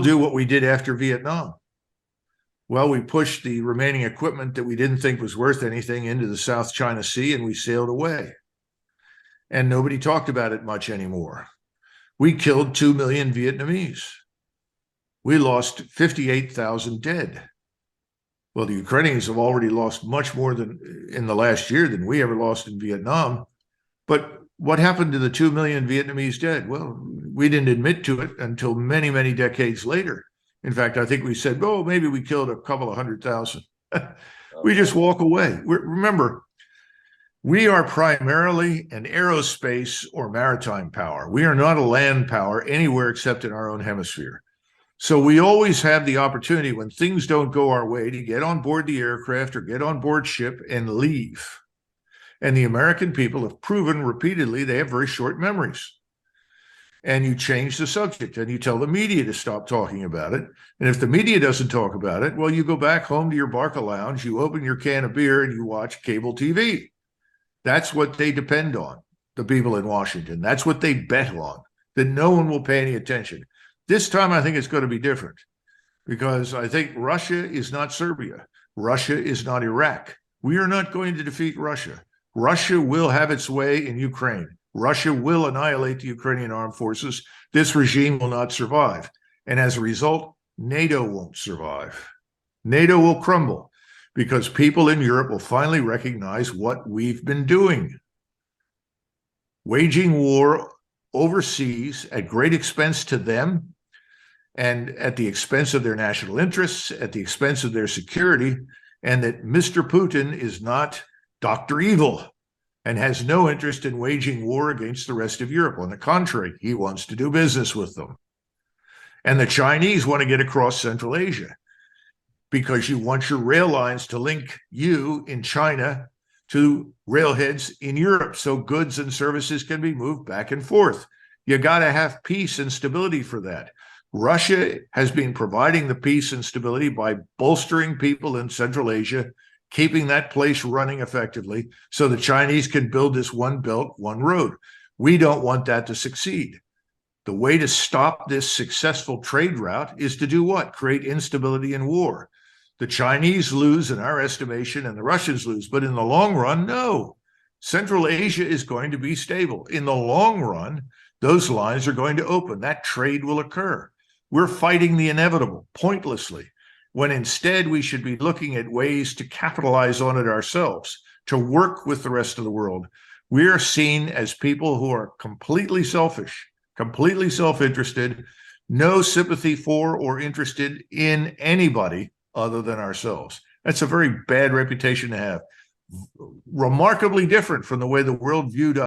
do what we did after Vietnam. Well, we pushed the remaining equipment that we didn't think was worth anything into the South China Sea, and we sailed away. And nobody talked about it much anymore. We killed 2 million Vietnamese. We lost 58,000 dead. Well, the Ukrainians have already lost much more than in the last year than we ever lost in Vietnam. But what happened to the 2 million Vietnamese dead? Well, we didn't admit to it until many, many decades later. In fact, I think we said, oh, maybe we killed a couple of 100,000. We just walk away. Remember, we are primarily an aerospace or maritime power. We are not a land power anywhere except in our own hemisphere. So we always have the opportunity when things don't go our way to get on board the aircraft or get on board ship and leave. And the American people have proven repeatedly they have very short memories. And you change the subject and you tell the media to stop talking about it. And if the media doesn't talk about it, well, you go back home to your Barca lounge, you open your can of beer and you watch cable TV. That's what they depend on, the people in Washington. That's what they bet on, that no one will pay any attention. This time, I think it's going to be different because I think Russia is not Serbia. Russia is not Iraq. We are not going to defeat Russia. Russia will have its way in Ukraine. Russia will annihilate the Ukrainian armed forces. This regime will not survive. And as a result, NATO won't survive. NATO will crumble because people in Europe will finally recognize what we've been doing. Waging war overseas at great expense to them and at the expense of their national interests, at the expense of their security, and that Mr. Putin is not Dr. Evil and has no interest in waging war against the rest of Europe. On the contrary, he wants to do business with them. And the Chinese want to get across Central Asia because you want your rail lines to link you in China to railheads in Europe so goods and services can be moved back and forth. You got to have peace and stability for that. Russia has been providing the peace and stability by bolstering people in Central Asia, keeping that place running effectively so the Chinese can build this one belt, one road. We don't want that to succeed. The way to stop this successful trade route is to do what? Create instability and war. The Chinese lose in our estimation and the Russians lose, but in the long run, no. Central Asia is going to be stable. In the long run, those lines are going to open. That trade will occur. We're fighting the inevitable pointlessly, when instead we should be looking at ways to capitalize on it ourselves, to work with the rest of the world. We are seen as people who are completely selfish, completely self-interested, no sympathy for or interested in anybody other than ourselves. That's a very bad reputation to have. Remarkably different from the way the world viewed us.